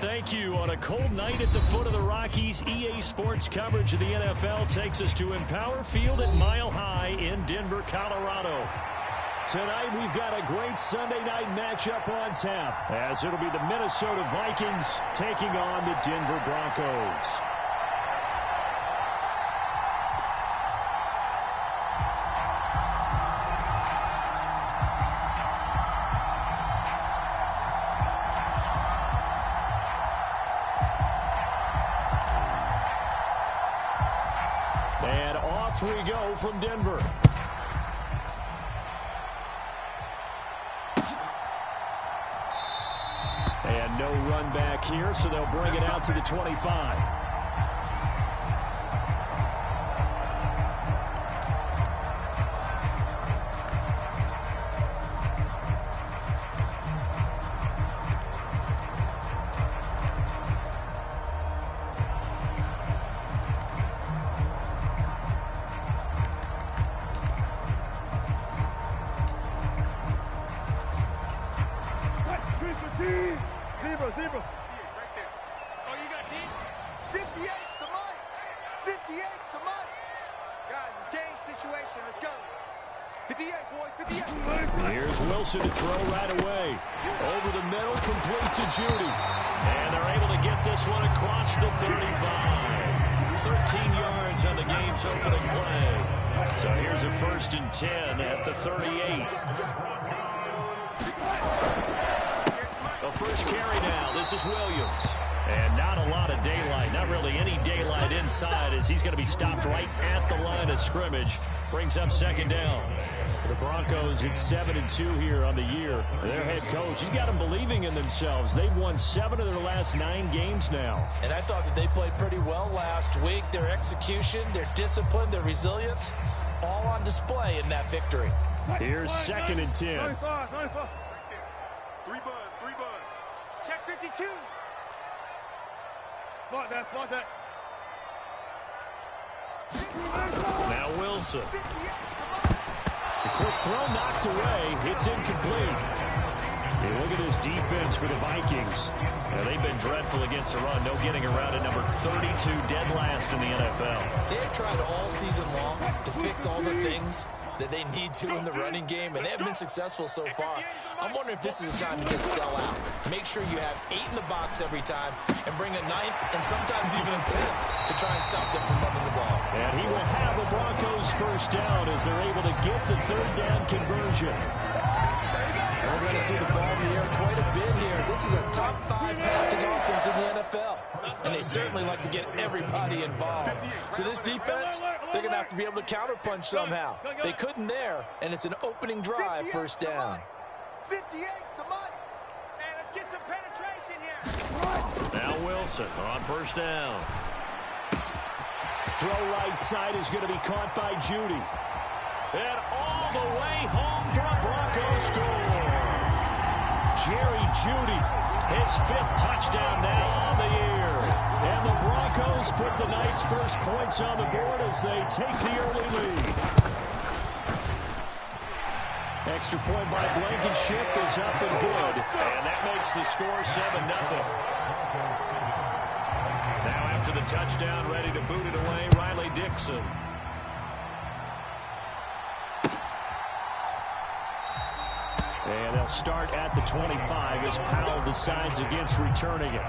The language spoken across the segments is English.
Thank you. On a cold night at the foot of the Rockies, EA Sports coverage of the NFL takes us to Empower Field at Mile High in Denver, Colorado. Tonight, we've got a great Sunday night matchup on tap, as it'll be the Minnesota Vikings taking on the Denver Broncos. And off we go from Denver. And no run back here, so they'll bring it out to the 25. Zebra. Right there. Oh, you got deep? 58's the money. 58's the money. Guys, it's game situation. Let's go. 58, boys. 58. Here's Wilson to throw right away. Over the middle, complete to Judy. And they're able to get this one across the 35. 13 yards on the game's opening play. So here's a 1st and 10 at the 38. The first carry now. This is Williams. And not a lot of daylight. Not really any daylight inside, as he's going to be stopped right at the line of scrimmage. Brings up 2nd down. The Broncos at 7-2 here on the year. Their head coach, he's got them believing in themselves. They've won 7 of their last 9 games now. And I thought that they played pretty well last week. Their execution, their discipline, their resilience, all on display in that victory. Here's 2nd and 10. 95. Right there. 3 buzz. Check 52. Block that. Now Wilson. The quick throw knocked away. It's incomplete. Hey, look at this defense for the Vikings. Now, they've been dreadful against the run. No getting around at number 32, dead last in the NFL. They've tried all season long to fix all the things that they need to in the running game, and they have been successful so far. I'm wondering if this is a time to just sell out. Make sure you have 8 in the box every time and bring a 9th and sometimes even a 10th to try and stop them from running the ball. And he will have the Broncos 1st down as they're able to get the 3rd down conversion. We're going to see the ball in the air quite a bit here. This is a top 5 passing offense in the NFL, and they certainly like to get everybody involved. So this defense, they're going to have to be able to counterpunch somehow. They couldn't there, and it's an opening drive, 1st down. 58's the money. Hey, let's get some penetration here. Now Wilson on 1st down. Throw right side is going to be caught by Judy. And all the way home for a Broncos score. Jerry Judy, his 5th touchdown now on the year. And the Broncos put the Knights' first points on the board as they take the early lead. Extra point by Blankenship is up and good. And that makes the score 7-0. Now after the touchdown, ready to boot it away, Riley Dixon. And they'll start at the 25 as Powell decides against returning it.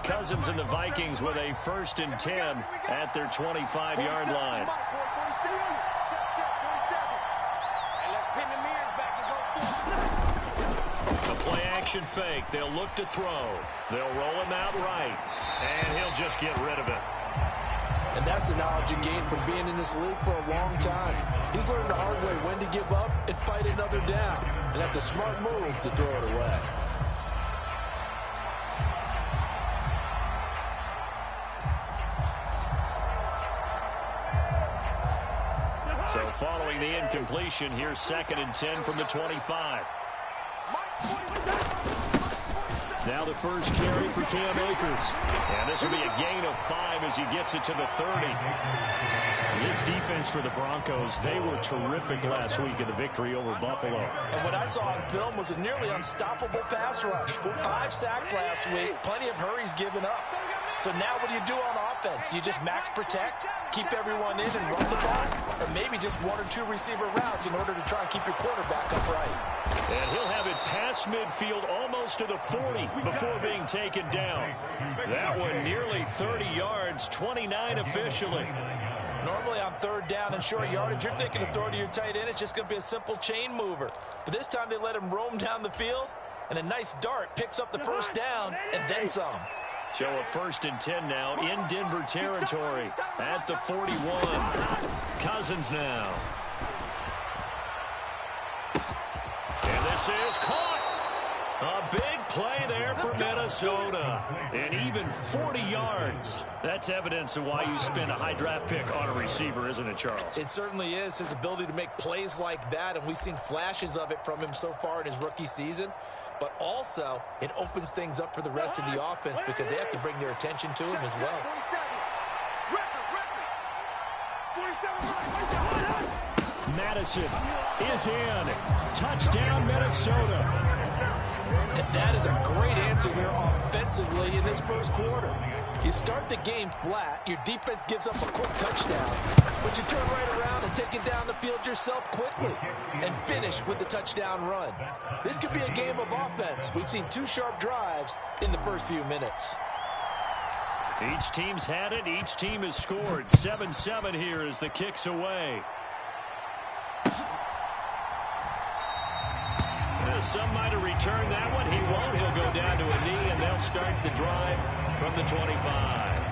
Cousins and the Vikings with a 1st and 10 at their 25-yard line. A play-action fake. They'll look to throw. They'll roll him out right, and he'll just get rid of it. And that's the knowledge he gained from being in this league for a long time. He's learned the hard way when to give up and fight another down. And that's a smart move to throw it away. So So following the incompletion, here's 2nd and 10 from the 25. Now the first carry for Cam Akers. And this will be a gain of 5 as he gets it to the 30. This defense for the Broncos, they were terrific last week in the victory over Buffalo. And what I saw on film was a nearly unstoppable pass rush. 5 sacks last week, plenty of hurries given up. So now what do you do on offense? You just max protect, keep everyone in and run the ball, or maybe just 1 or 2 receiver routes in order to try and keep your quarterback upright. And he'll have it past midfield almost to the 40 before being taken down. That one nearly 30 yards, 29 officially. Normally on 3rd down and short yardage, you're thinking of throwing to your tight end. It's just going to be a simple chain mover. But this time they let him roam down the field, and a nice dart picks up the first down and then some. So a 1st and 10 now in Denver territory at the 41. Cousins now. And this is caught. A big play there for Minnesota. And even 40 yards. That's evidence of why you spend a high draft pick on a receiver, isn't it, Charles? It certainly is. His ability to make plays like that, and we've seen flashes of it from him so far in his rookie season. But also, it opens things up for the rest of the offense because they have to bring their attention to him as well. Madison is in. Touchdown, Minnesota. And that is a great answer here offensively in this first quarter. You start the game flat, your defense gives up a quick touchdown, but you turn right around and take it down the field yourself quickly and finish with the touchdown run. This could be a game of offense. We've seen 2 sharp drives in the first few minutes. Each team's had it. Each team has scored. 7-7 here as the kick's away. Some might have returned that one. He won't. He'll go down to a knee, and they'll start the drive from the 25.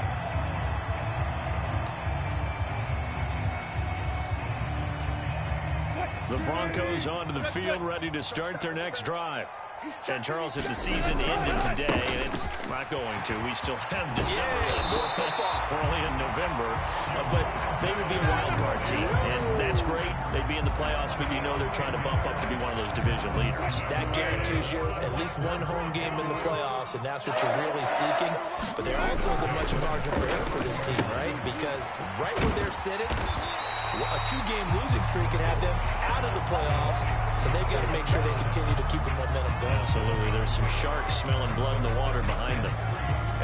The Broncos onto the field, ready to start their next drive. And, Charles, if the season ended today, and it's not going to, we still have December, early in November, but they would be a wild card team, and that's great. They'd be in the playoffs, but you know they're trying to bump up to be one of those division leaders. That guarantees you at least 1 home game in the playoffs, and that's what you're really seeking. But there also is a much margin for error for this team, right? Because right where they're sitting, a 2-game losing streak could have them out of the playoffs, so they've got to make sure they continue to keep the momentum going. Absolutely. There's some sharks smelling blood in the water behind them.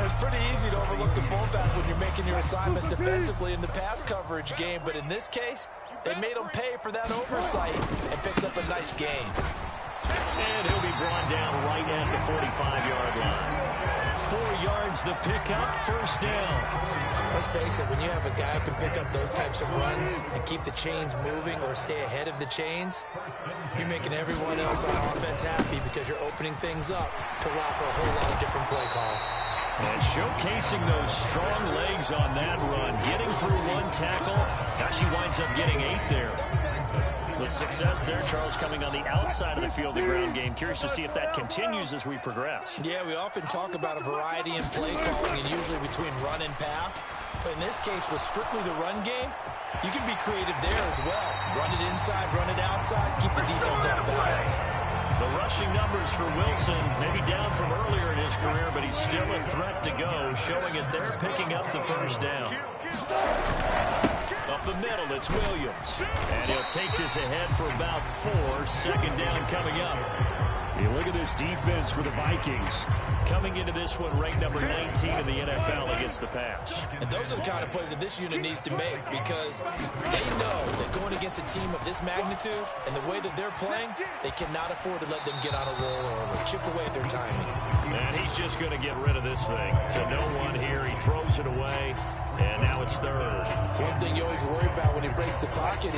It's pretty easy to overlook the fullback when you're making your assignments defensively in the pass coverage game, but in this case, they made him pay for that oversight and picks up a nice gain. And he'll be brought down right at the 45-yard line. 4 yards the pickup, first down. Let's face it, when you have a guy who can pick up those types of runs and keep the chains moving or stay ahead of the chains, you're making everyone else on offense happy because you're opening things up to allow for a whole lot of different play calls. And showcasing those strong legs on that run, getting through 1 tackle. Now she winds up getting 8 there. The success there, Charles, coming on the outside of the field, the ground game. Curious to see if that continues as we progress. Yeah, we often talk about a variety in play calling and usually between run and pass. But in this case, with strictly the run game, you can be creative there as well. Run it inside, run it outside, keep the defense on balance. The rushing numbers for Wilson, maybe down from earlier in his career, but he's still a threat to go, showing it there, picking up the first down. Up the middle, it's Williams. And he'll take this ahead for about 4. 2nd down coming up. You look at this defense for the Vikings. Coming into this one, ranked number 19 in the NFL against the pass. And those are the kind of plays that this unit needs to make because they know that going against a team of this magnitude and the way that they're playing, they cannot afford to let them get on a roll or chip away at their timing. And he's just going to get rid of this thing. To no one here. He throws it away. And now it's 3rd. One thing you always worry about when he breaks the pocket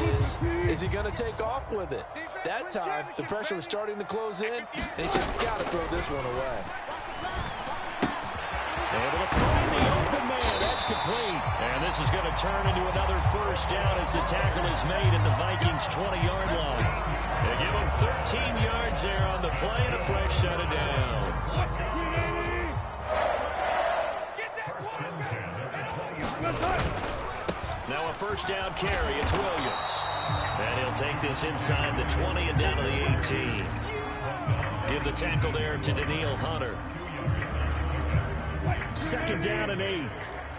is he going to take off with it? That time, the pressure was starting to close in, and he's just got to throw this one away. Able to find the open man. That's complete. And this is going to turn into another first down as the tackle is made at the Vikings' 20-yard line. They give him 13 yards there on the play and a fresh set of downs. Now a first down carry. It's Williams. take this inside the 20 and down to the 18. Give the tackle there to Daniil Hunter. 2nd down and 8.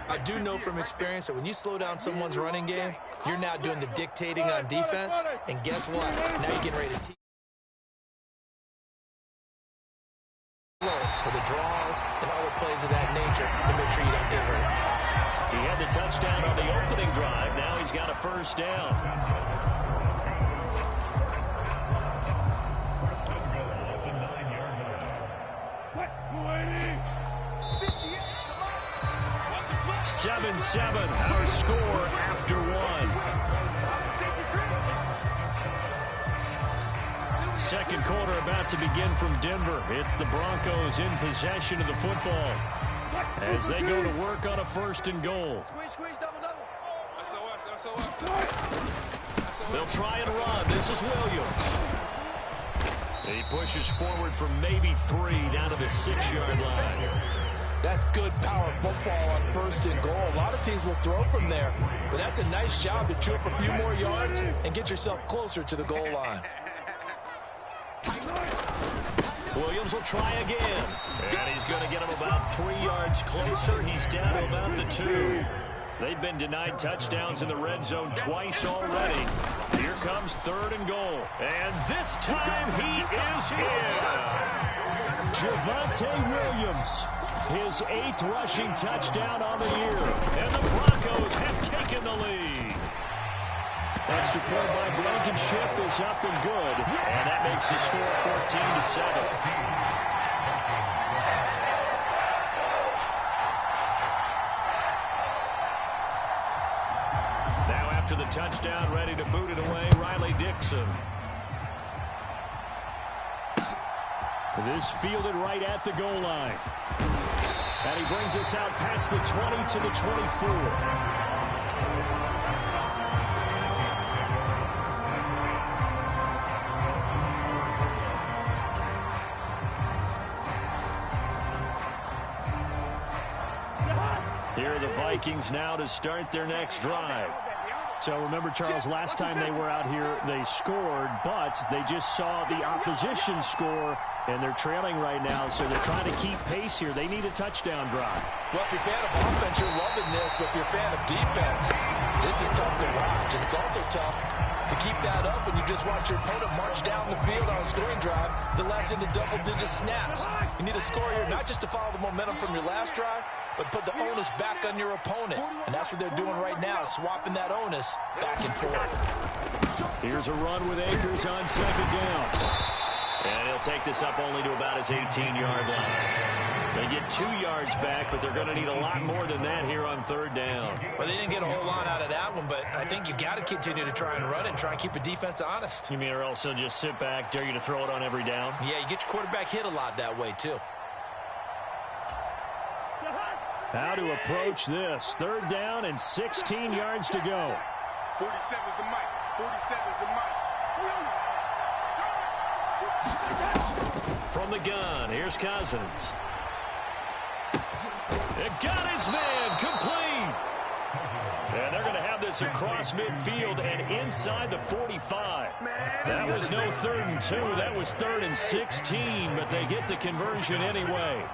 I do know from experience that when you slow down someone's running game, you're now doing the dictating on defense. And guess what? Now you're getting ready to for the draws and other plays of that nature to make sure you don't get hurt. He had the touchdown on the opening drive. Now he's got a 1st down. What? 7-7, our score after 1. Second quarter about to begin from Denver. It's the Broncos in possession of the football as they go to work on a 1st and goal. Squeeze, double. They'll try and run. This is Williams. He pushes forward from maybe 3 down to the 6-yard line. That's good power football on 1st and goal. A lot of teams will throw from there, but that's a nice job to chew up a few more yards and get yourself closer to the goal line. Williams will try again, and he's going to get him about 3 yards closer. He's down to about the 2. They've been denied touchdowns in the red zone twice already. Here comes 3rd and goal, and this time he is in. Javonte Williams, his 8th rushing touchdown on the year, and the Broncos have taken the lead. Extra point by Blankenship is up and good, and that makes the score 14-7. Now after the touchdown, ready to boot it away, Riley Dixon. This fielded right at the goal line. And he brings us out past the 20 to the 24. Here are the Vikings now to start their next drive. So remember, Charles, last time they were out here, they scored, but they just saw the opposition score, and they're trailing right now, so they're trying to keep pace here. They need a touchdown drive. Well, if you're a fan of offense, you're loving this, but if you're a fan of defense, this is tough to watch, and it's also tough to keep that up when you just watch your opponent march down the field on a scoring drive that lasts into double-digit snaps. You need a score here, not just to follow the momentum from your last drive, but put the onus back on your opponent. And that's what they're doing right now, swapping that onus back and forth. Here's a run with Akers on 2nd down. And he'll take this up only to about his 18-yard line. They get 2 yards back, but they're going to need a lot more than that here on 3rd down. Well, they didn't get a whole lot out of that one, but I think you got to continue to try and run and try and keep the defense honest. You mean or else they'll just sit back, dare you to throw it on every down? Yeah, you get your quarterback hit a lot that way, too. How to approach this. 3rd down and 16 yards to go. 47's the mic. 47's the mic. From the gun, here's Cousins. It got his man complete. And they're going to have this across midfield and inside the 45. That was no 3rd and 2. That was 3rd and 16, but they get the conversion anyway.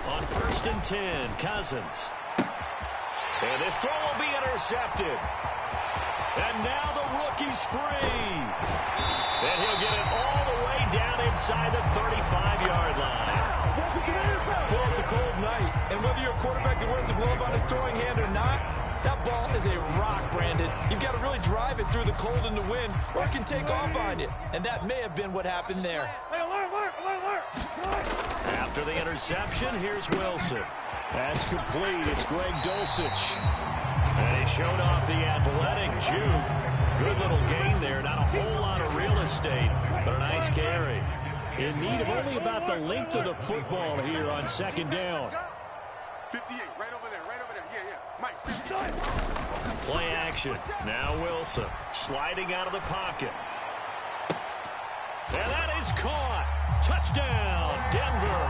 On 1st and 10, Cousins. And this throw will be intercepted. And now the rookie's free. And he'll get it all the way down inside the 35-yard line. Well, it's a cold night, and whether you're a quarterback that wears a glove on his throwing hand or not, that ball is a rock, Brandon. You've got to really drive it through the cold and the wind, or it can take off on you. And that may have been what happened there. After the interception, here's Wilson. That's complete. It's Greg Dulcich. And he showed off the athletic juke. Good little gain there. Not a whole lot of real estate, but a nice carry. In need of only about the length of the football here on 2nd down. 58, right over there. Yeah. Mike, 58. Play action. Now Wilson sliding out of the pocket. And that is caught. Touchdown, Denver.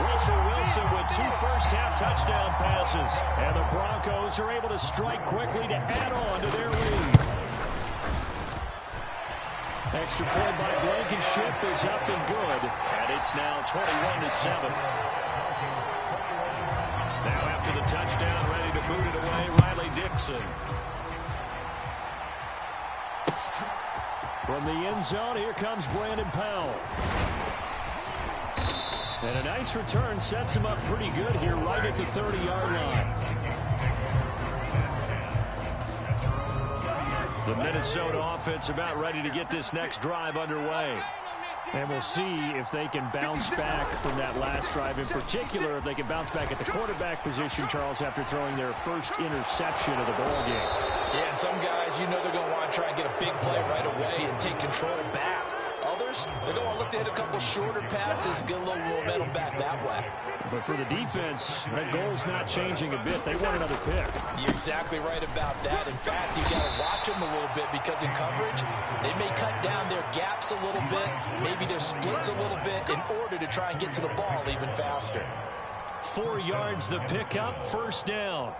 Russell Wilson with 2 first-half touchdown passes. And the Broncos are able to strike quickly to add on to their lead. Extra point by Blankenship is up and good. And it's now 21-7. Now after the touchdown, ready to boot it away, Riley Dixon. From the end zone, here comes Brandon Powell. And a nice return sets him up pretty good here right at the 30-yard line. The Minnesota offense about ready to get this next drive underway. And we'll see if they can bounce back from that last drive. In particular, if they can bounce back at the quarterback position, Charles, after throwing their first interception of the ball game. Yeah, and some guys, you know they're going to want to try and get a big play right away and take control back. Others, they're going to look to hit a couple shorter passes, get a little momentum back that way. But for the defense, that goal's not changing a bit. They want another pick. You're exactly right about that. In fact, you got to watch them a little bit because in coverage, they may cut down their gaps a little bit, maybe their splits a little bit in order to try and get to the ball even faster. 4 yards the pickup, first down.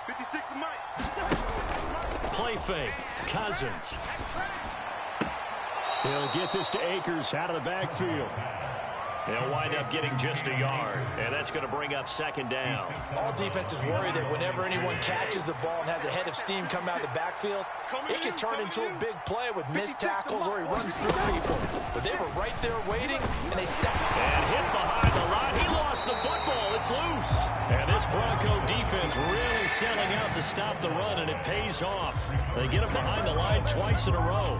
56 to Mike. Play fake. Cousins. He'll get this to Akers out of the backfield. They'll wind up getting just a yard, and that's going to bring up second down. All defenses worry that whenever anyone catches the ball and has a head of steam come out of the backfield, it can turn into a big play with missed tackles or he runs through people. But they were right there waiting, and they stepped. And hit behind the line. He lost the football. It's loose. And this Bronco defense really selling out to stop the run, and it pays off. They get him behind the line twice in a row.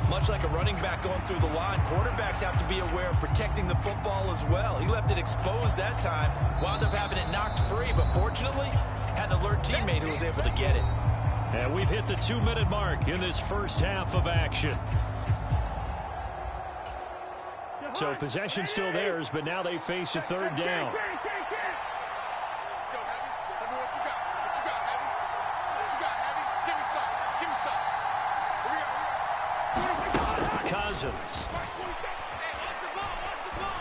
Much like a running back going through the line, quarterbacks have to be aware of protecting the football as well. He left it exposed that time, wound up having it knocked free, but fortunately, had an alert teammate who was able to get it. And we've hit the 2-minute mark in this first half of action. So possession still theirs, but now they face a third down. Let's go, Heavy. Heavy, what you got? What you got, Heavy? What you got, Heavy? Give me some. Give me some. Here we go. Cousins.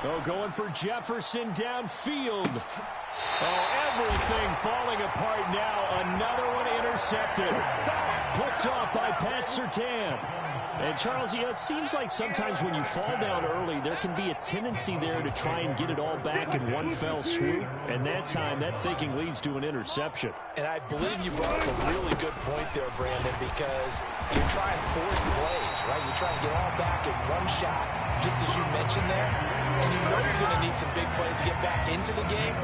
Oh, going for Jefferson downfield. Oh, everything falling apart now. Another one intercepted. Picked off by Pat Surtain. And, Charles, you know, it seems like sometimes when you fall down early, there can be a tendency there to try and get it all back in one fell swoop. And that time, that thinking leads to an interception. And I believe you brought up a really good point there, Brandon, because you're trying to force plays, right? You're trying to get all back in one shot, just as you mentioned there. And you know you're going to need some big plays to get back into the game.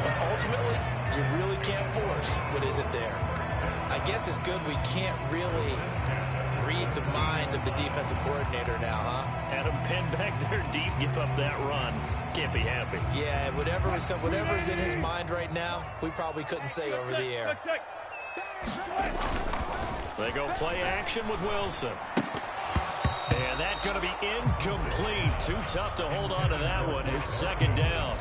But ultimately, you really can't force what isn't there. I guess it's good we can't really read the mind of the defensive coordinator now, huh? Had him pinned back there deep, give up that run. Can't be happy. Yeah, whatever is in his mind right now, we probably couldn't say over the air. They go play action with Wilson. And that's going to be incomplete. Too tough to hold on to that one. It's second down.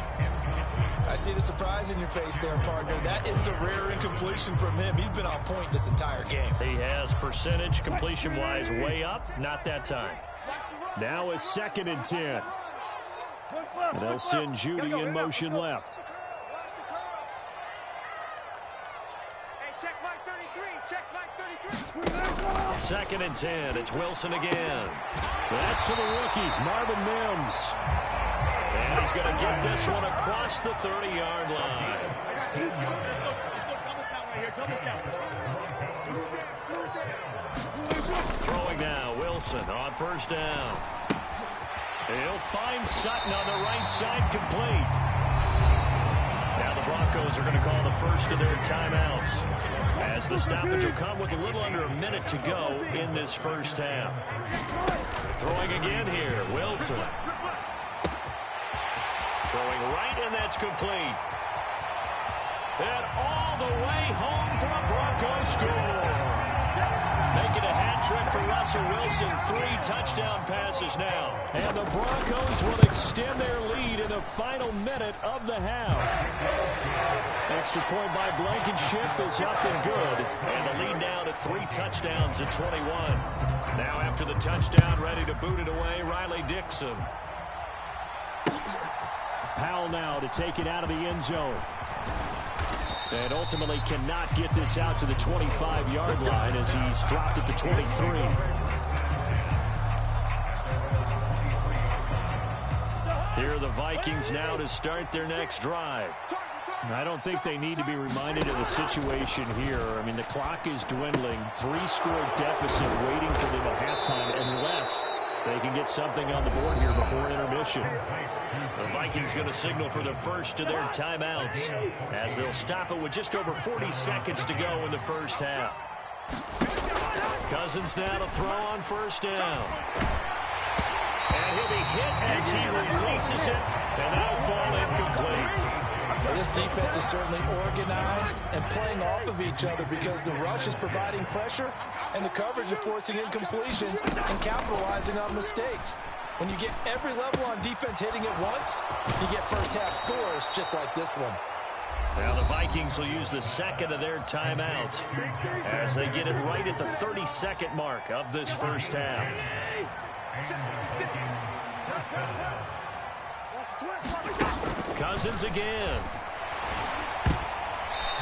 I see the surprise in your face there, partner. That is a rare incompletion from him. He's been on point this entire game. He has percentage completion-wise way up. Not that time. Now it's 2nd and 10. And they'll send Judy in motion left. Hey, check Mike 33. Check Mike 33. 2nd and 10. It's Wilson again. That's to the rookie, Marvin Mims. And he's going to get this one across the 30-yard line. Throwing now, Wilson on first down. He'll find Sutton on the right side, complete. Now the Broncos are going to call the first of their timeouts, as the stoppage will come with a little under a minute to go in this first half. Throwing again here, Wilson. Throwing right, and that's complete. And all the way home for a Broncos score. Making a hat trick for Russell Wilson. 3 touchdown passes now. And the Broncos will extend their lead in the the final minute of the half. Extra point by Blankenship is up and good. And the lead now to 3 touchdowns at 21. Now after the touchdown, ready to boot it away, Riley Dixon. Powell now to take it out of the end zone. And ultimately cannot get this out to the 25-yard line as he's dropped at the 23. Here are the Vikings now to start their next drive. I don't think they need to be reminded of the situation here. I mean, the clock is dwindling. 3-score deficit waiting for them at halftime unless they can get something on the board here before intermission. The Vikings going to signal for the first of their timeouts as they'll stop it with just over 40 seconds to go in the first half. Cousins now to throw on first down. And he'll be hit as he releases it, and that'll fall incomplete. Well, this defense is certainly organized and playing off of each other because the rush is providing pressure and the coverage is forcing incompletions and capitalizing on mistakes. When you get every level on defense hitting it once, you get first-half scores just like this one. Now the Vikings will use the second of their timeouts as they get it right at the 32nd mark of this first half. Cousins again.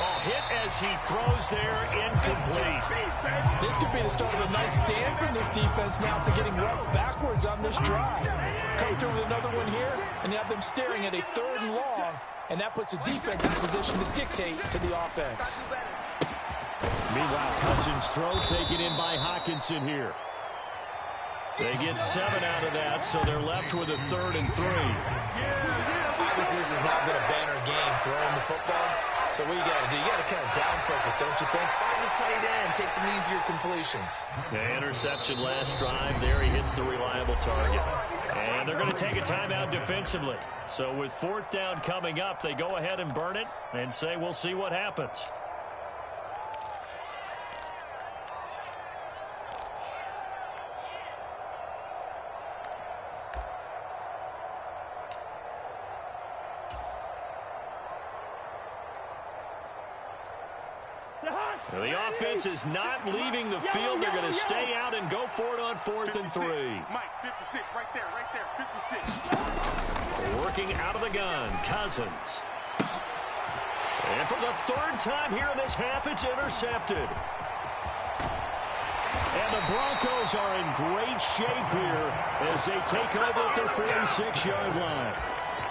Oh, hit as he throws there, incomplete. This could be the start of a nice stand from this defense now after getting run backwards on this drive. Come through with another one here, and you have them staring at a 3rd and long, and that puts the defense in position to dictate to the offense. Meanwhile, Cousins' throw taken in by Hawkinson here. They get 7 out of that, so they're left with a 3rd and 3. Obviously, this has not been a banner game throwing the football. So what you got to do, you got to kind of down focus, don't you think? Find the tight end, take some easier completions. The interception last drive. There he hits the reliable target. And they're going to take a timeout defensively. So with 4th down coming up, they go ahead and burn it and say we'll see what happens. The offense is not leaving the field. They're going to stay out and go for it on 4th and 3. Mike, 56, right there, 56. Working out of the gun, Cousins. And for the 3rd time here in this half, it's intercepted. And the Broncos are in great shape here as they take over at their 46-yard line.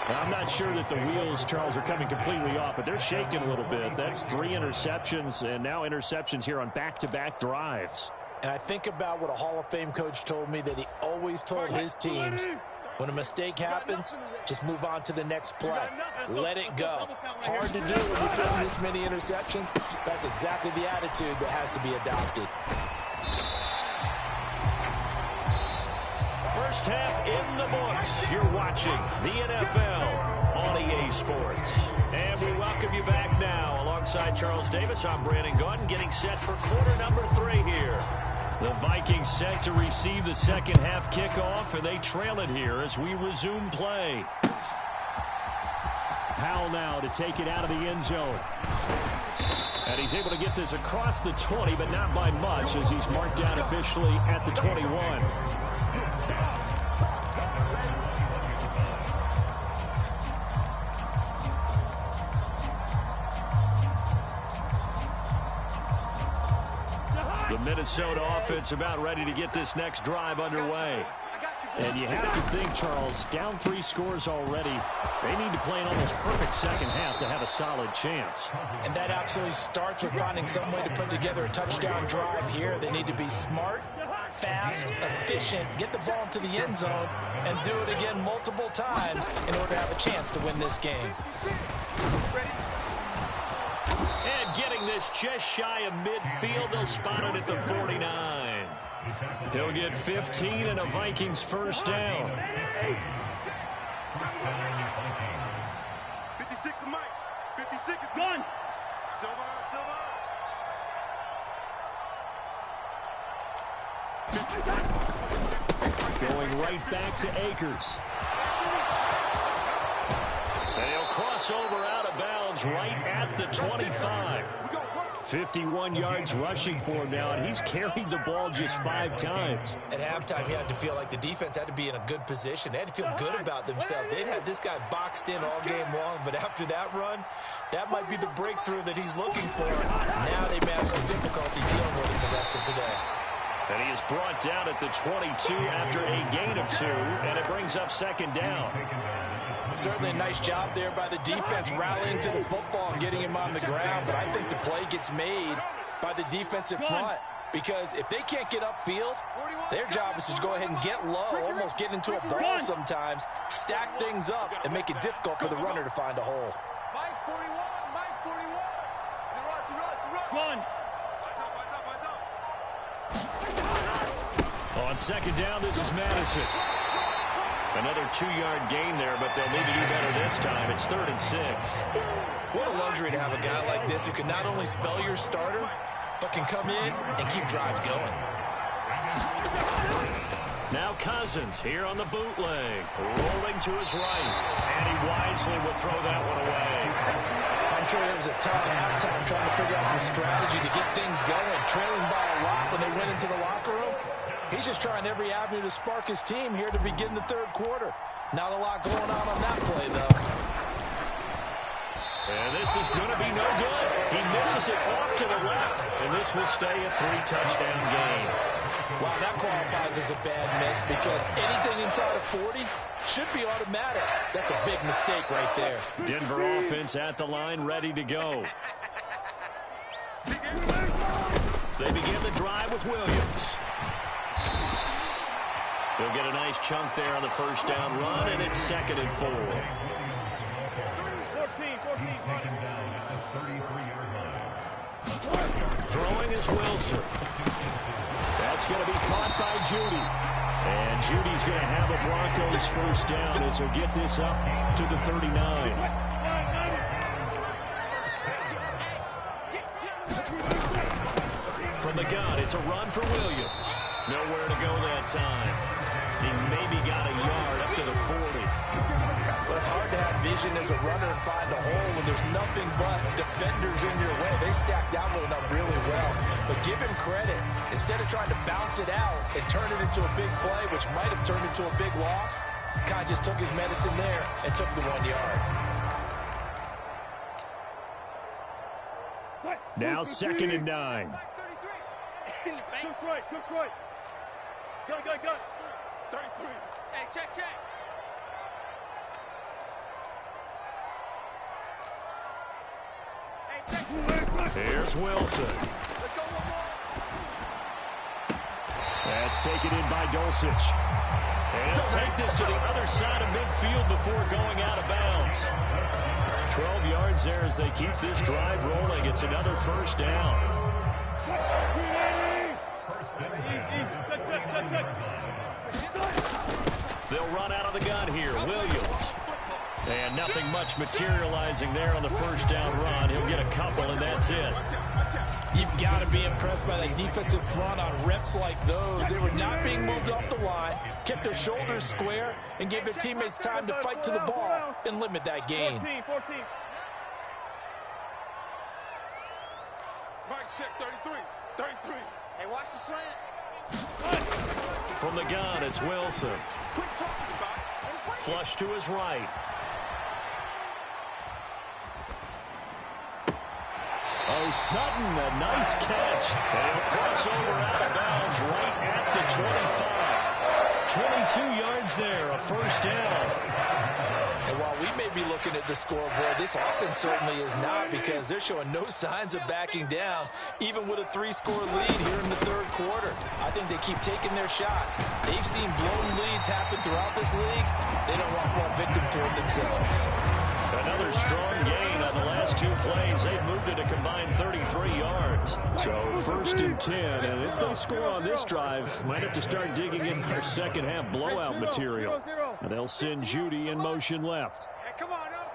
I'm not sure that the wheels, Charles, are coming completely off, but they're shaking a little bit. That's 3 interceptions, and now interceptions here on back-to-back drives. And I think about what a Hall of Fame coach told me that he always told his teams, when a mistake happens, just move on to the next play. Let it go. Hard to do when you throw this many interceptions. That's exactly the attitude that has to be adopted. First half in the books. You're watching the NFL on EA Sports. And we welcome you back now. Alongside Charles Davis, I'm Brandon Gunn, getting set for quarter number 3 here. The Vikings set to receive the second half kickoff, and they trail it here as we resume play. Powell now to take it out of the end zone. And he's able to get this across the 20, but not by much as he's marked down officially at the 21. The Minnesota offense about ready to get this next drive underway. And you have to think, Charles, down 3 scores already. They need to play an almost perfect second half to have a solid chance. And that absolutely starts with finding some way to put together a touchdown drive here. They need to be smart, fast, efficient, get the ball into the end zone, and do it again multiple times in order to have a chance to win this game. And getting this just shy of midfield, they'll spot it at the 49. He'll get 15 and a Vikings first down. 56 to Mike. 56 is gone. Silver. Going right back to Akers. crossover out of bounds right at the 25. 51 yards rushing for him now, and he's carried the ball just 5 times. At halftime, he had to feel like the defense had to be in a good position. They had to feel good about themselves. They'd had this guy boxed in all game long, but after that run, that might be the breakthrough that he's looking for. Now they may have some difficulty dealing with him the rest of today. And he is brought down at the 22 after a gain of 2, and it brings up second down. Certainly a nice job there by the defense rallying to the football and getting him on the ground, but I think the play gets made by the defensive front, because if they can't get upfield, their job is to go ahead and get low, almost get into a ball sometimes, stack things up, and make it difficult for the runner to find a hole. Mike 41, Mike 41. Run. On second down, this is Madison. Another 2-yard gain there, but they'll need to do better this time. It's 3rd and 6. What a luxury to have a guy like this who can not only spell your starter, but can come in and keep drives going. Now Cousins here on the bootleg, rolling to his right, and he wisely will throw that one away. I'm sure it was a tough halftime trying to figure out some strategy to get things going, trailing by a lot when they went into the locker room. He's just trying every avenue to spark his team here to begin the 3rd quarter. Not a lot going on that play, though. And this is going to be no good. He misses it off to the left, and this will stay a 3-touchdown game. Wow, that qualifies as a bad miss, because anything inside of 40 should be automatic. That's a big mistake right there. Denver offense at the line, ready to go. They begin the drive with Williams. They'll get a nice chunk there on the first down run, and it's 2nd and 4. 14, Throwing is Wilson. That's going to be caught by Judy. And Judy's going to have a Broncos first down as he'll get this up to the 39. From the gun, it's a run for Williams. Nowhere to go that time. He maybe got a yard up to the 40. Well, it's hard to have vision as a runner and find a hole when there's nothing but defenders in your way. They stacked that one up really well. But give him credit. Instead of trying to bounce it out and turn it into a big play, which might have turned into a big loss, Kai just took his medicine there and took the 1 yard. Now 2nd and 9. Took right. Gun. 33. Hey, check. Here's Wilson. Let's go one more. That's taken in by Dulcich. And he'll take this to the other side of midfield before going out of bounds. 12 yards there as they keep this drive rolling. It's another first down. They'll run out of the gun here. Williams. And nothing much materializing there on the first down run. He'll get a couple, and that's it. You've got to be impressed by that defensive front on reps like those. They were not being moved off the line, kept their shoulders square, and gave their teammates time to fight to the ball and limit that gain. 14. Mike, check 33. Hey, watch the slant. From the gun, it's Wilson. Quit talking about it. Flush to his right. Oh, Sutton, a nice catch. And he'll cross over out of bounds right at the 25. 22 yards there, a first down. And while we may be looking at the scoreboard, this offense certainly is not, because they're showing no signs of backing down, even with a 3-score lead here in the 3rd quarter. I think they keep taking their shots. They've seen blown leads happen throughout this league. They don't want to fall victim to it themselves. Another strong gain on the last 2 plays. They've moved it a combined 33 yards. So 1st and 10, and if they score on this drive, might have to start digging in their second half blowout material. And they'll send Judy in motion left. Hey, come on now.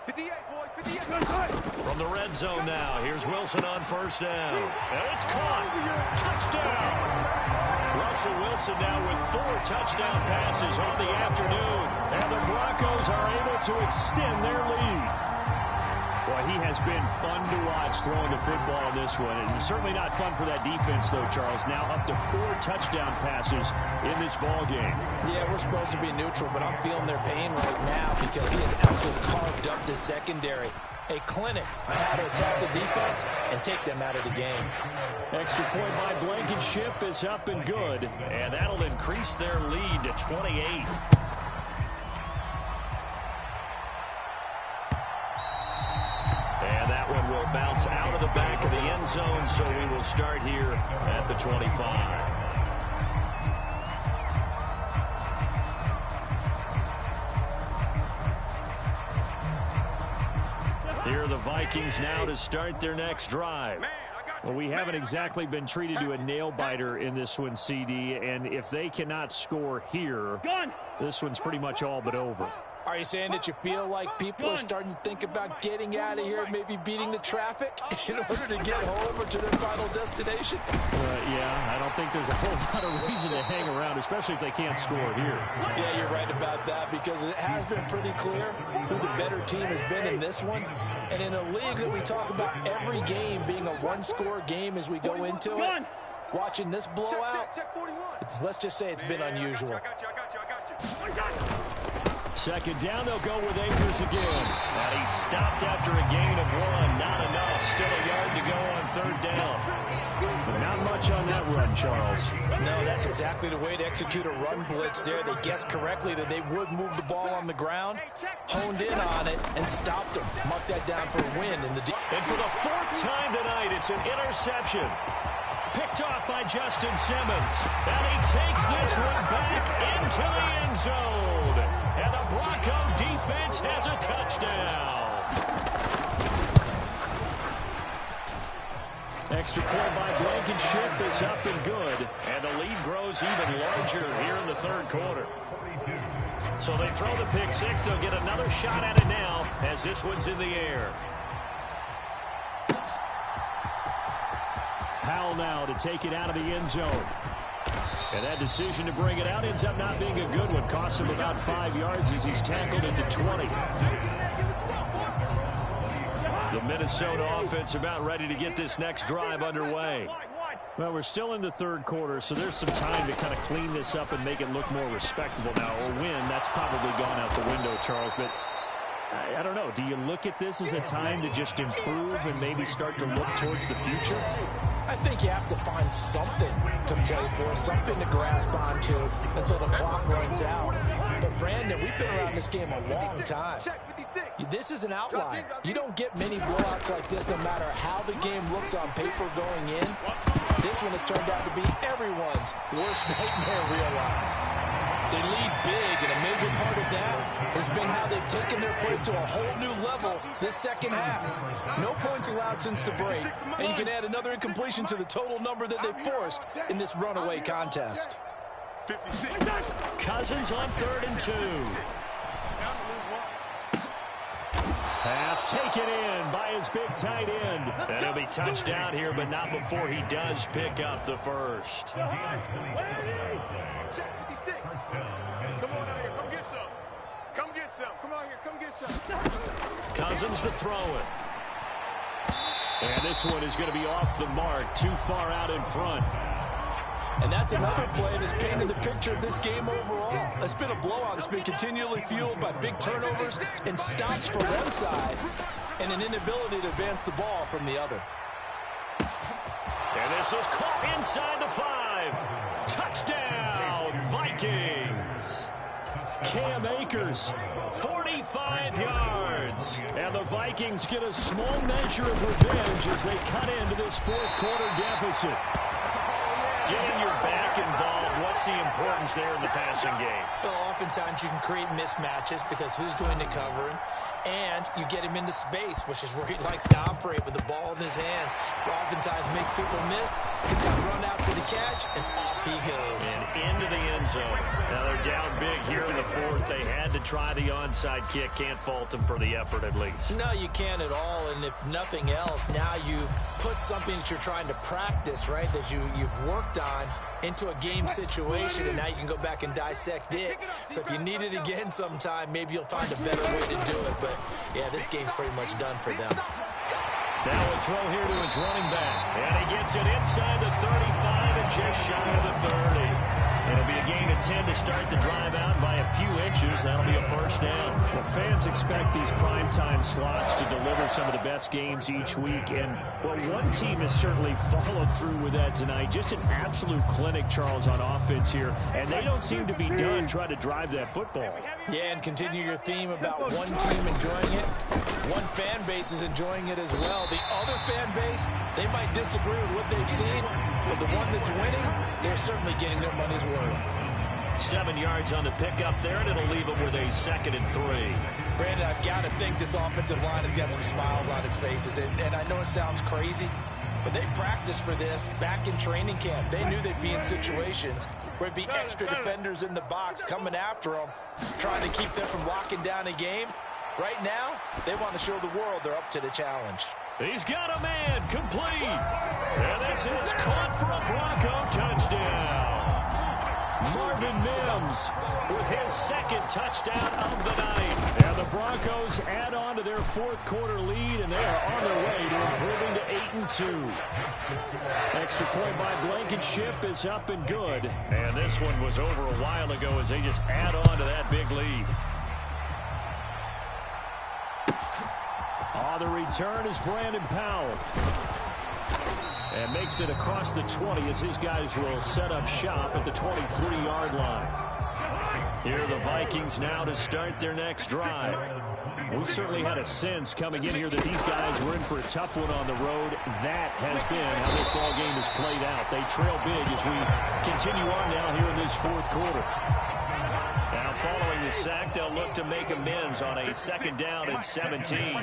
58, boys, 58. From the red zone now, here's Wilson on first down. And it's caught. Touchdown. Russell Wilson now with 4 touchdown passes on the afternoon. And the Broncos are able to extend their lead. Boy, he has been fun to watch throwing the football in this one. It's certainly not fun for that defense, though, Charles. Now up to 4 touchdown passes in this ball game. Yeah, we're supposed to be neutral, but I'm feeling their pain right now because he has absolutely carved up the secondary. A clinic on how to attack the defense and take them out of the game. Extra point by Blankenship is up and good. And that'll increase their lead to 28. And that one will bounce out of the back of the end zone, so we will start here at the 25. Here are the Vikings now to start their next drive. Well, we haven't exactly been treated to a nail-biter in this one, CD, and if they cannot score here, this one's pretty much all but over. Are you saying that you feel like people are starting to think about getting out of here, maybe beating the traffic in order to get home or to their final destination? Yeah, I don't think there's a whole lot of reason to hang around, especially if they can't score here. Yeah, you're right about that because it has been pretty clear who the better team has been in this one. And in a league that we talk about every game being a one-score game as we go into it, watching this blowout, let's just say it's been unusual. Second down, they'll go with Akers again. And he stopped after a gain of 1. Not enough. Still a yard to go on 3rd down. But not much on that run, Charles. No, that's exactly the way to execute a run blitz there. They guessed correctly that they would move the ball on the ground, honed in on it, and stopped them. Mark that down for a win. And for the 4th time tonight, it's an interception. Picked off by Justin Simmons. And he takes this one back into the end zone. And the Bronco defense has a touchdown. Extra point by Blankenship is up and good. And the lead grows even larger here in the 3rd quarter. So they throw the pick 6. They'll get another shot at it now as this one's in the air. Powell now to take it out of the end zone. And that decision to bring it out ends up not being a good one. Costs him about 5 yards as he's tackled at the 20. The Minnesota offense about ready to get this next drive underway. Well, we're still in the 3rd quarter, so there's some time to kind of clean this up and make it look more respectable now. Or win, that's probably gone out the window, Charles. But I don't know. Do you look at this as a time to just improve and maybe start to look towards the future? I think you have to find something to play for, something to grasp onto until the clock runs out. But, Brandon, we've been around this game a long time. This is an outlier. You don't get many blowouts like this no matter how the game looks on paper going in. This one has turned out to be everyone's worst nightmare realized. They lead big, and a major part of that has been how they've taken their play to a whole new level this second half. No points allowed since the break, and you can add another incompletion to the total number that they've forced in this runaway contest. Cousins on 3rd and 2. Pass taken in by his big tight end. And he'll be touched down here, but not before he does pick up the first. Come on out here, come get some. Come get some. Come out here, come get some. Cousins to throw it. And this one is going to be off the mark, too far out in front. And that's another play that's painted the picture of this game overall. It's been a blowout. It's been continually fueled by big turnovers and stops from one side and an inability to advance the ball from the other. And this is caught inside the 5. Touchdown, Vikings. Cam Akers, 45 yards. And the Vikings get a small measure of revenge as they cut into this 4th quarter deficit. Getting your back involved, what's the importance there in the passing game? Well, oftentimes you can create mismatches because who's going to cover him? And you get him into space, which is where he likes to operate with the ball in his hands. Oftentimes makes people miss. He's got to run out for the catch, and off he goes. And into the end zone. Now they're down big here in the 4th. They had to try the onside kick. Can't fault them for the effort at least. No, you can't at all. And if nothing else, now you've put something that you're trying to practice, right, that you've worked on into a game situation, and now you can go back and dissect it. So if you need it again sometime, maybe you'll find a better way to do it. But, yeah, this game's pretty much done for them. Now a throw here to his running back. And he gets it inside the 35 and just shy of the 30. It'll be a gain of 10 to start the drive out by a few inches. That'll be a first down. Well, fans expect these primetime slots to deliver some of the best games each week. And, well, one team has certainly followed through with that tonight. Just an absolute clinic, Charles, on offense here. And they don't seem to be done trying to drive that football. Yeah, and continue your theme about one team enjoying it. One fan base is enjoying it as well. The other fan base, they might disagree with what they've seen, but the one that's winning, they're certainly getting their money's worth. 7 yards on the pickup there, and it'll leave it with a 2nd and 3. Brandon, I've got to think this offensive line has got some smiles on its faces. And I know it sounds crazy, but they practiced for this back in training camp. They knew they'd be in situations where it'd be extra defenders in the box coming after them, trying to keep them from locking down a game. Right now, they want to show the world they're up to the challenge. He's got a man complete. And this is caught for a Bronco touchdown. Marvin Mims with his 2nd touchdown of the night. And the Broncos add on to their 4th quarter lead, and they are on their way to improving to 8-2. Extra point by Blankenship is up and good. And this one was over a while ago as they just add on to that big lead. The return is Brandon Powell. And makes it across the 20 as his guys will set up shop at the 23-yard line. Here are the Vikings now to start their next drive. We certainly had a sense coming in here that these guys were in for a tough one on the road. That has been how this ball game has played out. They trail big as we continue on now here in this 4th quarter. Now following the sack, they'll look to make amends on a 2nd down and 17.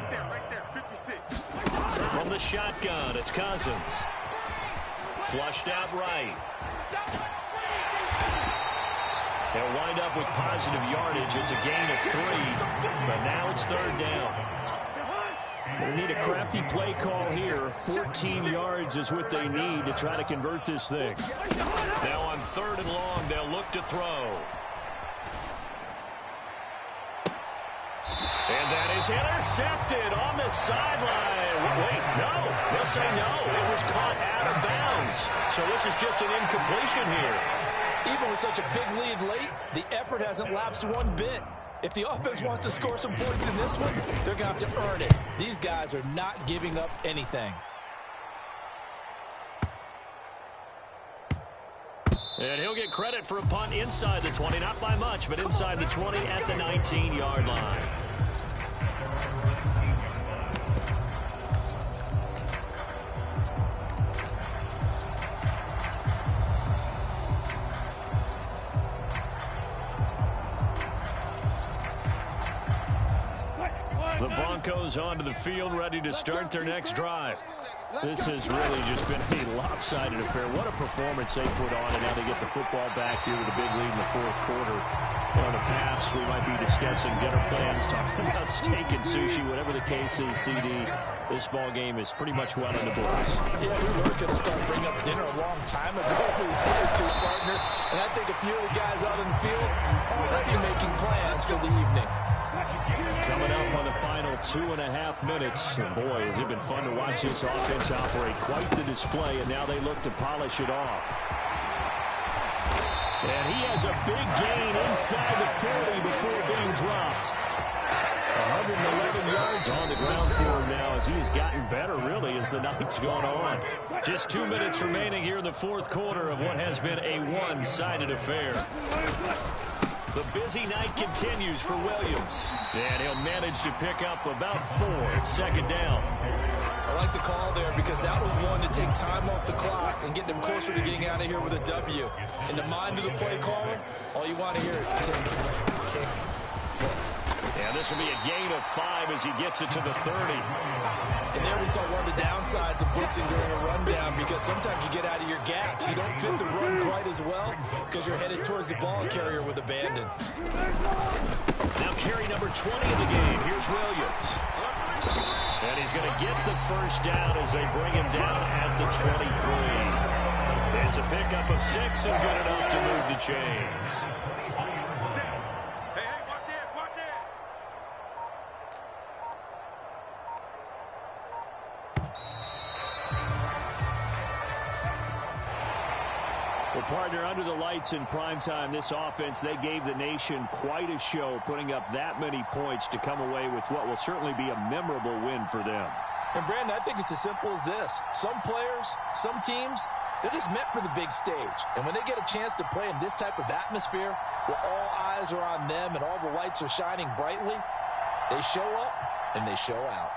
From the shotgun, it's Cousins. Flushed out right. They'll wind up with positive yardage. It's a gain of 3, but now it's 3rd down. They need a crafty play call here. 14 yards is what they need to try to convert this thing. Now on 3rd and long, they'll look to throw. And that is intercepted on the sideline. Wait, no. They'll say no. It was caught out of bounds. So this is just an incompletion here. Even with such a big lead late, the effort hasn't lapsed one bit. If the offense wants to score some points in this one, they're going to have to earn it. These guys are not giving up anything. And he'll get credit for a punt inside the 20. Not by much, but inside the 20 at the 19-yard line. The Broncos onto the field, ready to start their next drive. This has really just been a lopsided affair. What a performance they put on, and now they get the football back here with a big lead in the 4th quarter. In the past, we might be discussing dinner plans, talking about steak and sushi, whatever the case is, CD. This ball game is pretty much well in the books. Yeah, we were going to start bringing up dinner a long time ago if we wanted to, partner. And I think a few of the guys out in the field already making plans for the evening. Coming up on the final 2.5 minutes. And boy, has it been fun to watch this offense operate. Quite the display, and now they look to polish it off. And he has a big gain inside the 40 before being dropped. 111 yards on the ground for him now as he has gotten better, really, as the night's gone on. Just 2 minutes remaining here in the 4th quarter of what has been a one-sided affair. The busy night continues for Williams. And he'll manage to pick up about 4 at 2nd down. I like the call there because that was one to take time off the clock and get them closer to getting out of here with a W. In the mind of the play caller, all you want to hear is tick, tick, tick. And this will be a gain of 5 as he gets it to the 30. And there we saw one of the downsides of blitzing during a rundown because sometimes you get out of your gaps. You don't fit the run quite as well because you're headed towards the ball carrier with abandon. Now carry number 20 in the game. Here's Williams. And he's going to get the first down as they bring him down at the 23. It's a pickup of 6 and good enough to move the chains. Hey, watch this, watch this. Well, partner, under the lights in primetime, this offense, they gave the nation quite a show, putting up that many points to come away with what will certainly be a memorable win for them. And, Brandon, I think it's as simple as this. Some players, some teams, they're just meant for the big stage. And when they get a chance to play in this type of atmosphere, where all eyes are on them and all the lights are shining brightly, they show up and they show out.